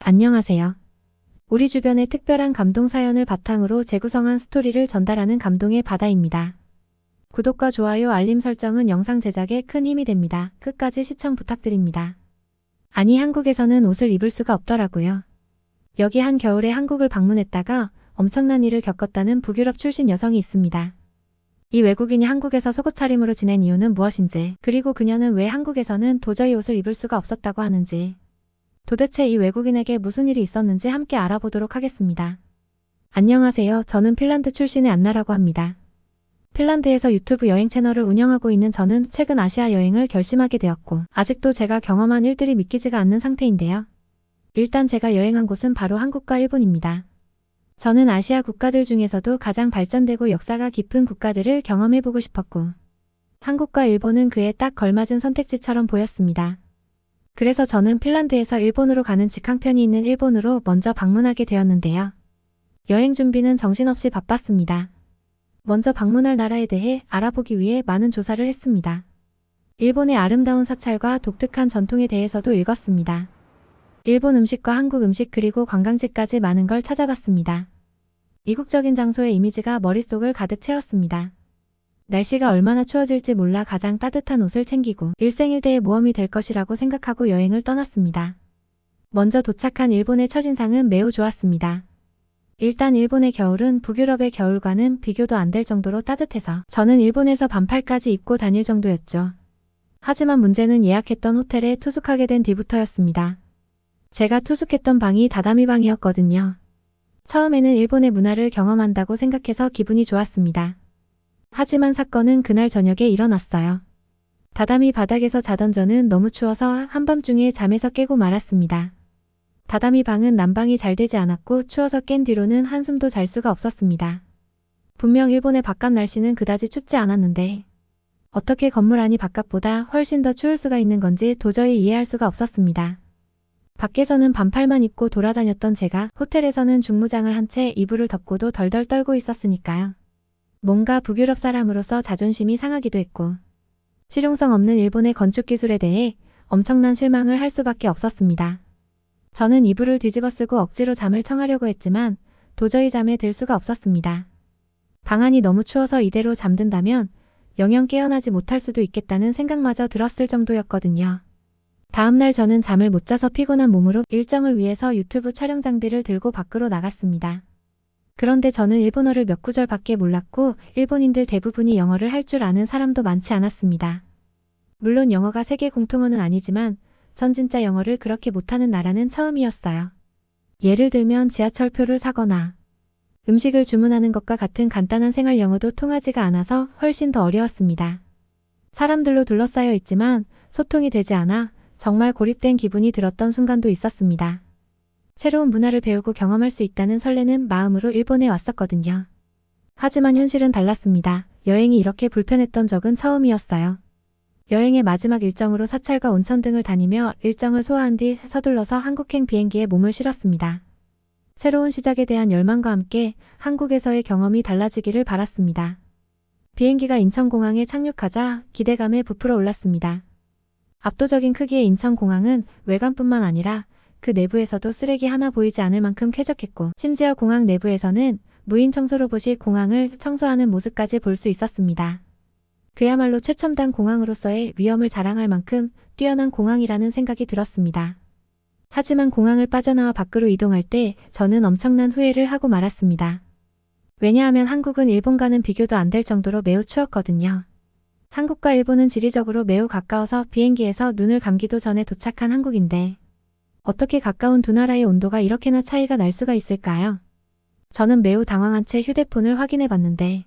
안녕하세요. 우리 주변의 특별한 감동 사연을 바탕으로 재구성한 스토리를 전달하는 감동의 바다입니다. 구독과 좋아요, 알림 설정은 영상 제작에 큰 힘이 됩니다. 끝까지 시청 부탁드립니다. 아니, 한국에서는 옷을 입을 수가 없더라고요. 여기 한겨울에 한국을 방문했다가 엄청난 일을 겪었다는 북유럽 출신 여성이 있습니다. 이 외국인이 한국에서 속옷 차림으로 지낸 이유는 무엇인지, 그리고 그녀는 왜 한국에서는 도저히 옷을 입을 수가 없었다고 하는지, 도대체 이 외국인에게 무슨 일이 있었는지 함께 알아보도록 하겠습니다. 안녕하세요. 저는 핀란드 출신의 안나라고 합니다. 핀란드에서 유튜브 여행 채널을 운영하고 있는 저는 최근 아시아 여행을 결심하게 되었고, 아직도 제가 경험한 일들이 믿기지가 않는 상태인데요. 일단 제가 여행한 곳은 바로 한국과 일본입니다. 저는 아시아 국가들 중에서도 가장 발전되고 역사가 깊은 국가들을 경험해보고 싶었고, 한국과 일본은 그에 딱 걸맞은 선택지처럼 보였습니다. 그래서 저는 핀란드에서 일본으로 가는 직항편이 있는 일본으로 먼저 방문하게 되었는데요. 여행 준비는 정신없이 바빴습니다. 먼저 방문할 나라에 대해 알아보기 위해 많은 조사를 했습니다. 일본의 아름다운 사찰과 독특한 전통에 대해서도 읽었습니다. 일본 음식과 한국 음식 그리고 관광지까지 많은 걸 찾아봤습니다. 이국적인 장소의 이미지가 머릿속을 가득 채웠습니다. 날씨가 얼마나 추워질지 몰라 가장 따뜻한 옷을 챙기고 일생일대의 모험이 될 것이라고 생각하고 여행을 떠났습니다. 먼저 도착한 일본의 첫인상은 매우 좋았습니다. 일단 일본의 겨울은 북유럽의 겨울과는 비교도 안 될 정도로 따뜻해서 저는 일본에서 반팔까지 입고 다닐 정도였죠. 하지만 문제는 예약했던 호텔에 투숙하게 된 뒤부터였습니다. 제가 투숙했던 방이 다다미 방이었거든요. 처음에는 일본의 문화를 경험한다고 생각해서 기분이 좋았습니다. 하지만 사건은 그날 저녁에 일어났어요. 다다미 바닥에서 자던 저는 너무 추워서 한밤중에 잠에서 깨고 말았습니다. 다다미 방은 난방이 잘 되지 않았고 추워서 깬 뒤로는 한숨도 잘 수가 없었습니다. 분명 일본의 바깥 날씨는 그다지 춥지 않았는데 어떻게 건물 안이 바깥보다 훨씬 더 추울 수가 있는 건지 도저히 이해할 수가 없었습니다. 밖에서는 반팔만 입고 돌아다녔던 제가 호텔에서는 중무장을 한 채 이불을 덮고도 덜덜 떨고 있었으니까요. 뭔가 북유럽 사람으로서 자존심이 상하기도 했고 실용성 없는 일본의 건축기술에 대해 엄청난 실망을 할 수밖에 없었습니다. 저는 이불을 뒤집어 쓰고 억지로 잠을 청하려고 했지만 도저히 잠에 들 수가 없었습니다. 방 안이 너무 추워서 이대로 잠든다면 영영 깨어나지 못할 수도 있겠다는 생각마저 들었을 정도였거든요. 다음날 저는 잠을 못 자서 피곤한 몸으로 일정을 위해서 유튜브 촬영 장비를 들고 밖으로 나갔습니다. 그런데 저는 일본어를 몇 구절밖에 몰랐고 일본인들 대부분이 영어를 할 줄 아는 사람도 많지 않았습니다. 물론 영어가 세계 공통어는 아니지만 전 진짜 영어를 그렇게 못하는 나라는 처음이었어요. 예를 들면 지하철표를 사거나 음식을 주문하는 것과 같은 간단한 생활 영어도 통하지가 않아서 훨씬 더 어려웠습니다. 사람들로 둘러싸여 있지만 소통이 되지 않아 정말 고립된 기분이 들었던 순간도 있었습니다. 새로운 문화를 배우고 경험할 수 있다는 설레는 마음으로 일본에 왔었거든요. 하지만 현실은 달랐습니다. 여행이 이렇게 불편했던 적은 처음이었어요. 여행의 마지막 일정으로 사찰과 온천 등을 다니며 일정을 소화한 뒤 서둘러서 한국행 비행기에 몸을 실었습니다. 새로운 시작에 대한 열망과 함께 한국에서의 경험이 달라지기를 바랐습니다. 비행기가 인천공항에 착륙하자 기대감에 부풀어 올랐습니다. 압도적인 크기의 인천공항은 외관뿐만 아니라 그 내부에서도 쓰레기 하나 보이지 않을 만큼 쾌적했고 심지어 공항 내부에서는 무인 청소 로봇이 공항을 청소하는 모습까지 볼 수 있었습니다. 그야말로 최첨단 공항으로서의 위엄을 자랑할 만큼 뛰어난 공항이라는 생각이 들었습니다. 하지만 공항을 빠져나와 밖으로 이동할 때 저는 엄청난 후회를 하고 말았습니다. 왜냐하면 한국은 일본과는 비교도 안 될 정도로 매우 추웠거든요. 한국과 일본은 지리적으로 매우 가까워서 비행기에서 눈을 감기도 전에 도착한 한국인데 어떻게 가까운 두 나라의 온도가 이렇게나 차이가 날 수가 있을까요? 저는 매우 당황한 채 휴대폰을 확인해 봤는데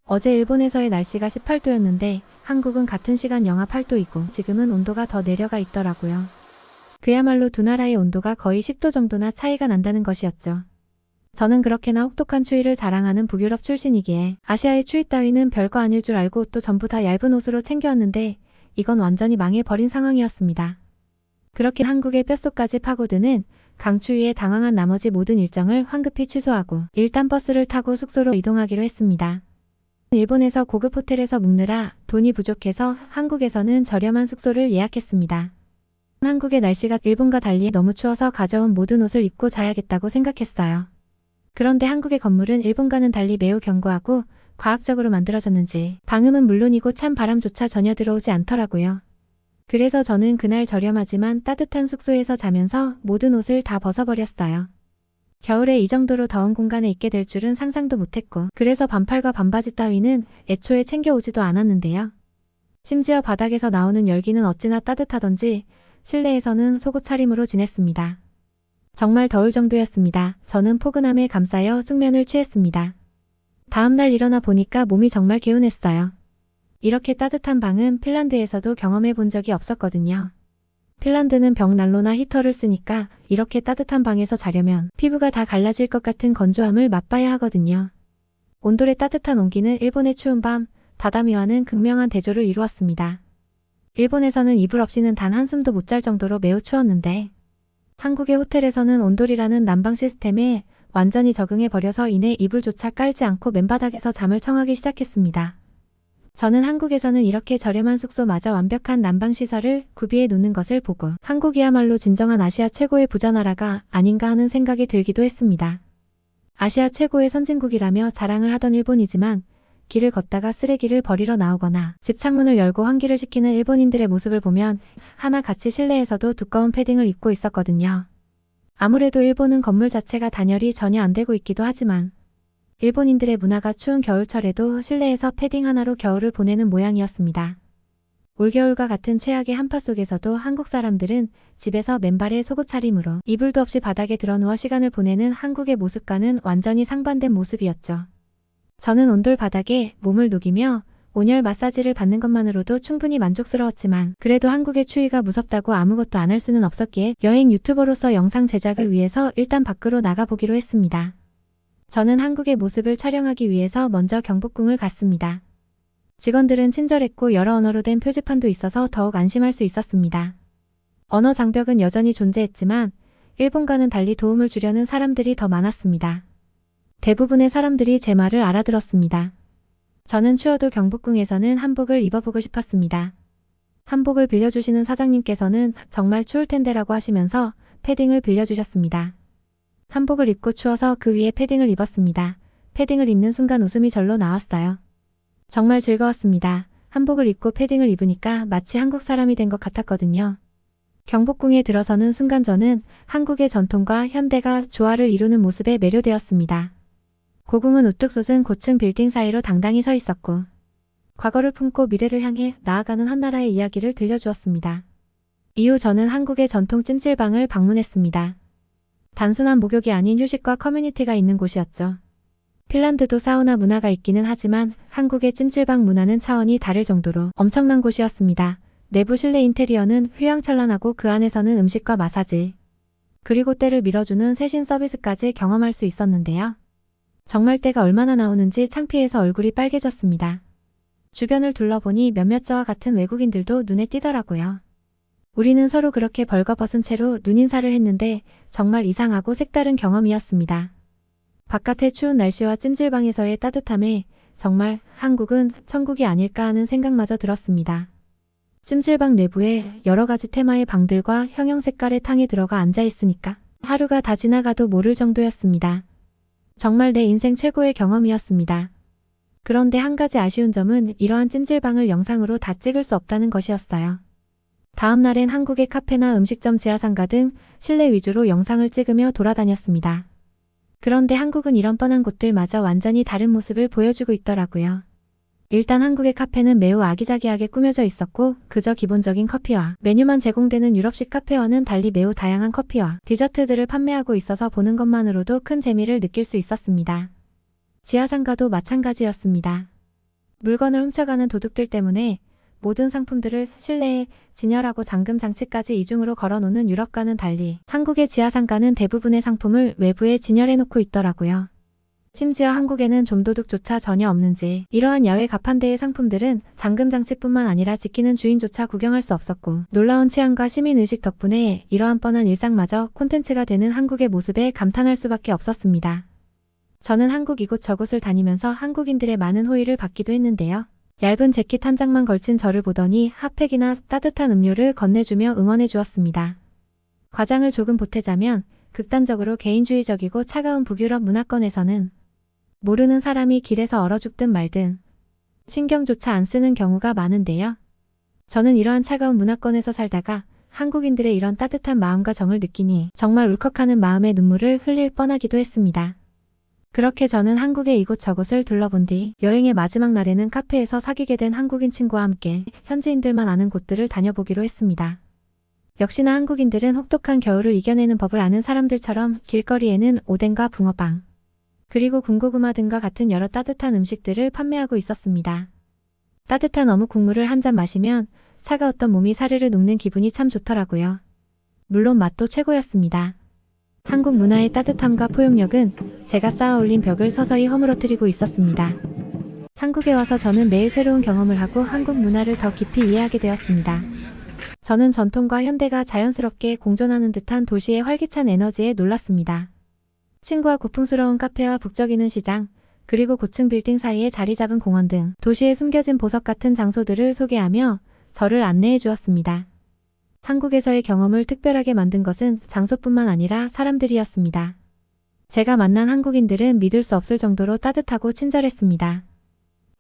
어제 일본에서의 날씨가 18도였는데 한국은 같은 시간 영하 8도이고 지금은 온도가 더 내려가 있더라고요. 그야말로 두 나라의 온도가 거의 10도 정도나 차이가 난다는 것이었죠. 저는 그렇게나 혹독한 추위를 자랑하는 북유럽 출신이기에 아시아의 추위 따위는 별거 아닐 줄 알고 옷도 전부 다 얇은 옷으로 챙겨왔는데 이건 완전히 망해버린 상황이었습니다. 그렇게 한국의 뼛속까지 파고드는 강추위에 당황한 나머지 모든 일정을 황급히 취소하고 일단 버스를 타고 숙소로 이동하기로 했습니다. 일본에서 고급 호텔에서 묵느라 돈이 부족해서 한국에서는 저렴한 숙소를 예약했습니다. 한국의 날씨가 일본과 달리 너무 추워서 가져온 모든 옷을 입고 자야겠다고 생각했어요. 그런데 한국의 건물은 일본과는 달리 매우 견고하고 과학적으로 만들어졌는지 방음은 물론이고 찬 바람조차 전혀 들어오지 않더라고요. 그래서 저는 그날 저렴하지만 따뜻한 숙소에서 자면서 모든 옷을 다 벗어버렸어요. 겨울에 이 정도로 더운 공간에 있게 될 줄은 상상도 못했고, 그래서 반팔과 반바지 따위는 애초에 챙겨오지도 않았는데요. 심지어 바닥에서 나오는 열기는 어찌나 따뜻하던지 실내에서는 속옷 차림으로 지냈습니다. 정말 더울 정도였습니다. 저는 포근함에 감싸여 숙면을 취했습니다. 다음날 일어나 보니까 몸이 정말 개운했어요. 이렇게 따뜻한 방은 핀란드에서도 경험해 본 적이 없었거든요. 핀란드는 벽난로나 히터를 쓰니까 이렇게 따뜻한 방에서 자려면 피부가 다 갈라질 것 같은 건조함을 맛봐야 하거든요. 온돌의 따뜻한 온기는 일본의 추운 밤, 다다미와는 극명한 대조를 이루었습니다. 일본에서는 이불 없이는 단 한숨도 못 잘 정도로 매우 추웠는데, 한국의 호텔에서는 온돌이라는 난방 시스템에 완전히 적응해버려서 이내 이불조차 깔지 않고 맨바닥에서 잠을 청하기 시작했습니다. 저는 한국에서는 이렇게 저렴한 숙소마저 완벽한 난방시설을 구비해 놓는 것을 보고 한국이야말로 진정한 아시아 최고의 부자나라가 아닌가 하는 생각이 들기도 했습니다. 아시아 최고의 선진국이라며 자랑을 하던 일본이지만 길을 걷다가 쓰레기를 버리러 나오거나 집 창문을 열고 환기를 시키는 일본인들의 모습을 보면 하나같이 실내에서도 두꺼운 패딩을 입고 있었거든요. 아무래도 일본은 건물 자체가 단열이 전혀 안 되고 있기도 하지만 일본인들의 문화가 추운 겨울철에도 실내에서 패딩 하나로 겨울을 보내는 모양이었습니다. 올겨울과 같은 최악의 한파 속에서도 한국 사람들은 집에서 맨발의 속옷 차림으로 이불도 없이 바닥에 드러누워 시간을 보내는 한국의 모습과는 완전히 상반된 모습이었죠. 저는 온돌 바닥에 몸을 녹이며 온열 마사지를 받는 것만으로도 충분히 만족스러웠지만 그래도 한국의 추위가 무섭다고 아무것도 안 할 수는 없었기에 여행 유튜버로서 영상 제작을 위해서 일단 밖으로 나가보기로 했습니다. 저는 한국의 모습을 촬영하기 위해서 먼저 경복궁을 갔습니다. 직원들은 친절했고 여러 언어로 된 표지판도 있어서 더욱 안심할 수 있었습니다. 언어 장벽은 여전히 존재했지만 일본과는 달리 도움을 주려는 사람들이 더 많았습니다. 대부분의 사람들이 제 말을 알아들었습니다. 저는 추워도 경복궁에서는 한복을 입어보고 싶었습니다. 한복을 빌려주시는 사장님께서는 정말 추울 텐데라고 하시면서 패딩을 빌려주셨습니다. 한복을 입고 추워서 그 위에 패딩을 입었습니다. 패딩을 입는 순간 웃음이 절로 나왔어요. 정말 즐거웠습니다. 한복을 입고 패딩을 입으니까 마치 한국 사람이 된 것 같았거든요. 경복궁에 들어서는 순간 저는 한국의 전통과 현대가 조화를 이루는 모습에 매료되었습니다. 고궁은 우뚝 솟은 고층 빌딩 사이로 당당히 서 있었고 과거를 품고 미래를 향해 나아가는 한나라의 이야기를 들려주었습니다. 이후 저는 한국의 전통 찜질방을 방문했습니다. 단순한 목욕이 아닌 휴식과 커뮤니티가 있는 곳이었죠. 핀란드도 사우나 문화가 있기는 하지만 한국의 찜질방 문화는 차원이 다를 정도로 엄청난 곳이었습니다. 내부 실내 인테리어는 휘황찬란하고 그 안에서는 음식과 마사지, 그리고 때를 밀어주는 세신 서비스까지 경험할 수 있었는데요. 정말 때가 얼마나 나오는지 창피해서 얼굴이 빨개졌습니다. 주변을 둘러보니 몇몇 저와 같은 외국인들도 눈에 띄더라고요. 우리는 서로 그렇게 벌거벗은 채로 눈인사를 했는데 정말 이상하고 색다른 경험이었습니다. 바깥의 추운 날씨와 찜질방에서의 따뜻함에 정말 한국은 천국이 아닐까 하는 생각마저 들었습니다. 찜질방 내부에 여러 가지 테마의 방들과 형형 색깔의 탕에 들어가 앉아 있으니까 하루가 다 지나가도 모를 정도였습니다. 정말 내 인생 최고의 경험이었습니다. 그런데 한 가지 아쉬운 점은 이러한 찜질방을 영상으로 다 찍을 수 없다는 것이었어요. 다음 날엔 한국의 카페나 음식점, 지하상가 등 실내 위주로 영상을 찍으며 돌아다녔습니다. 그런데 한국은 이런 뻔한 곳들마저 완전히 다른 모습을 보여주고 있더라고요. 일단 한국의 카페는 매우 아기자기하게 꾸며져 있었고 그저 기본적인 커피와 메뉴만 제공되는 유럽식 카페와는 달리 매우 다양한 커피와 디저트들을 판매하고 있어서 보는 것만으로도 큰 재미를 느낄 수 있었습니다. 지하상가도 마찬가지였습니다. 물건을 훔쳐가는 도둑들 때문에 모든 상품들을 실내에 진열하고 잠금 장치까지 이중으로 걸어놓는 유럽과는 달리 한국의 지하상가는 대부분의 상품을 외부에 진열해놓고 있더라고요. 심지어 한국에는 좀도둑조차 전혀 없는지 이러한 야외 가판대의 상품들은 잠금 장치뿐만 아니라 지키는 주인조차 구경할 수 없었고 놀라운 취향과 시민의식 덕분에 이러한 뻔한 일상마저 콘텐츠가 되는 한국의 모습에 감탄할 수밖에 없었습니다. 저는 한국 이곳저곳을 다니면서 한국인들의 많은 호의를 받기도 했는데요. 얇은 재킷 한 장만 걸친 저를 보더니 핫팩이나 따뜻한 음료를 건네주며 응원해 주었습니다. 과장을 조금 보태자면 극단적으로 개인주의적이고 차가운 북유럽 문화권에서는 모르는 사람이 길에서 얼어 죽든 말든 신경조차 안 쓰는 경우가 많은데요. 저는 이러한 차가운 문화권에서 살다가 한국인들의 이런 따뜻한 마음과 정을 느끼니 정말 울컥하는 마음의 눈물을 흘릴 뻔하기도 했습니다. 그렇게 저는 한국의 이곳저곳을 둘러본 뒤 여행의 마지막 날에는 카페에서 사귀게 된 한국인 친구와 함께 현지인들만 아는 곳들을 다녀보기로 했습니다. 역시나 한국인들은 혹독한 겨울을 이겨내는 법을 아는 사람들처럼 길거리에는 오뎅과 붕어빵, 그리고 군고구마 등과 같은 여러 따뜻한 음식들을 판매하고 있었습니다. 따뜻한 어묵 국물을 한 잔 마시면 차가웠던 몸이 사르르 녹는 기분이 참 좋더라고요. 물론 맛도 최고였습니다. 한국 문화의 따뜻함과 포용력은 제가 쌓아올린 벽을 서서히 허물어뜨리고 있었습니다. 한국에 와서 저는 매일 새로운 경험을 하고 한국 문화를 더 깊이 이해하게 되었습니다. 저는 전통과 현대가 자연스럽게 공존하는 듯한 도시의 활기찬 에너지에 놀랐습니다. 친구와 고풍스러운 카페와 북적이는 시장, 그리고 고층 빌딩 사이에 자리 잡은 공원 등 도시의 숨겨진 보석 같은 장소들을 소개하며 저를 안내해 주었습니다. 한국에서의 경험을 특별하게 만든 것은 장소뿐만 아니라 사람들이었습니다. 제가 만난 한국인들은 믿을 수 없을 정도로 따뜻하고 친절했습니다.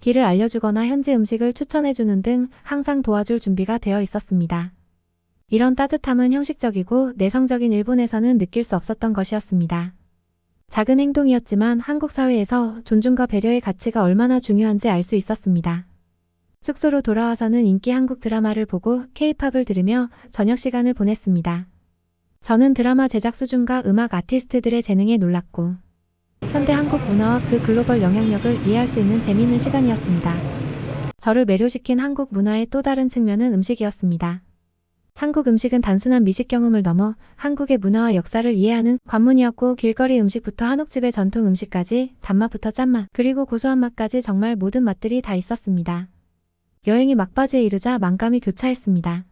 길을 알려주거나 현지 음식을 추천해주는 등 항상 도와줄 준비가 되어 있었습니다. 이런 따뜻함은 형식적이고 내성적인 일본에서는 느낄 수 없었던 것이었습니다. 작은 행동이었지만 한국 사회에서 존중과 배려의 가치가 얼마나 중요한지 알 수 있었습니다. 숙소로 돌아와서는 인기 한국 드라마를 보고 K-팝을 들으며 저녁 시간을 보냈습니다. 저는 드라마 제작 수준과 음악 아티스트들의 재능에 놀랐고 현대 한국 문화와 그 글로벌 영향력을 이해할 수 있는 재미있는 시간이었습니다. 저를 매료시킨 한국 문화의 또 다른 측면은 음식이었습니다. 한국 음식은 단순한 미식 경험을 넘어 한국의 문화와 역사를 이해하는 관문이었고 길거리 음식부터 한옥집의 전통 음식까지 단맛부터 짠맛 그리고 고소한 맛까지 정말 모든 맛들이 다 있었습니다. 여행이 막바지에 이르자 만감이 교차했습니다.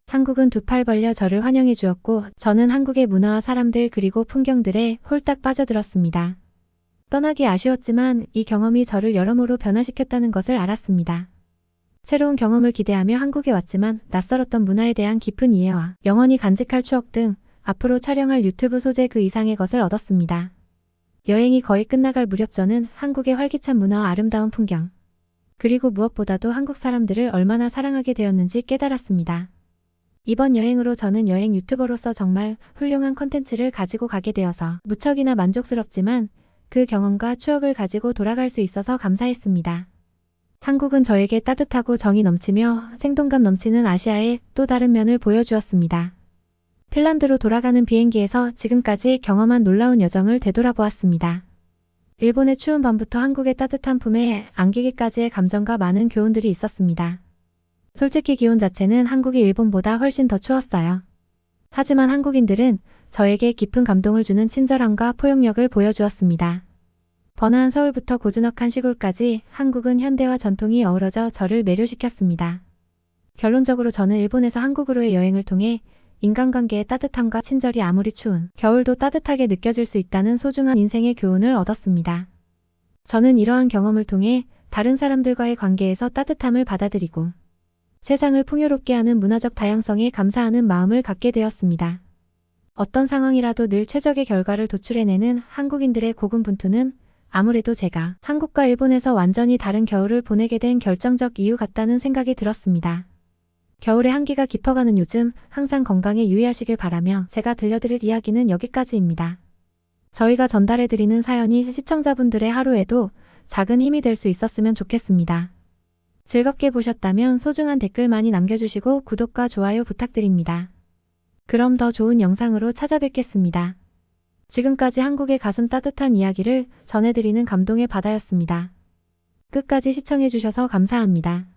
한국은 두 팔 벌려 저를 환영해 주었고 저는 한국의 문화와 사람들 그리고 풍경들에 홀딱 빠져들었습니다. 떠나기 아쉬웠지만 이 경험이 저를 여러모로 변화시켰다는 것을 알았습니다. 새로운 경험을 기대하며 한국에 왔지만 낯설었던 문화에 대한 깊은 이해와 영원히 간직할 추억 등 앞으로 촬영할 유튜브 소재 그 이상의 것을 얻었습니다. 여행이 거의 끝나갈 무렵 저는 한국의 활기찬 문화와 아름다운 풍경, 그리고 무엇보다도 한국 사람들을 얼마나 사랑하게 되었는지 깨달았습니다. 이번 여행으로 저는 여행 유튜버로서 정말 훌륭한 콘텐츠를 가지고 가게 되어서 무척이나 만족스럽지만 그 경험과 추억을 가지고 돌아갈 수 있어서 감사했습니다. 한국은 저에게 따뜻하고 정이 넘치며 생동감 넘치는 아시아의 또 다른 면을 보여주었습니다. 핀란드로 돌아가는 비행기에서 지금까지 경험한 놀라운 여정을 되돌아보았습니다. 일본의 추운 밤부터 한국의 따뜻한 품에 안기기까지의 감정과 많은 교훈들이 있었습니다. 솔직히 기온 자체는 한국이 일본보다 훨씬 더 추웠어요. 하지만 한국인들은 저에게 깊은 감동을 주는 친절함과 포용력을 보여주었습니다. 번화한 서울부터 고즈넉한 시골까지 한국은 현대와 전통이 어우러져 저를 매료시켰습니다. 결론적으로 저는 일본에서 한국으로의 여행을 통해 인간관계의 따뜻함과 친절이 아무리 추운 겨울도 따뜻하게 느껴질 수 있다는 소중한 인생의 교훈을 얻었습니다. 저는 이러한 경험을 통해 다른 사람들과의 관계에서 따뜻함을 받아들이고 세상을 풍요롭게 하는 문화적 다양성에 감사하는 마음을 갖게 되었습니다. 어떤 상황이라도 늘 최적의 결과를 도출해내는 한국인들의 고군분투는 아무래도 제가 한국과 일본에서 완전히 다른 겨울을 보내게 된 결정적 이유 같다는 생각이 들었습니다. 겨울의 한기가 깊어가는 요즘 항상 건강에 유의하시길 바라며 제가 들려드릴 이야기는 여기까지입니다. 저희가 전달해드리는 사연이 시청자분들의 하루에도 작은 힘이 될 수 있었으면 좋겠습니다. 즐겁게 보셨다면 소중한 댓글 많이 남겨주시고 구독과 좋아요 부탁드립니다. 그럼 더 좋은 영상으로 찾아뵙겠습니다. 지금까지 한국의 가슴 따뜻한 이야기를 전해드리는 감동의 바다였습니다. 끝까지 시청해주셔서 감사합니다.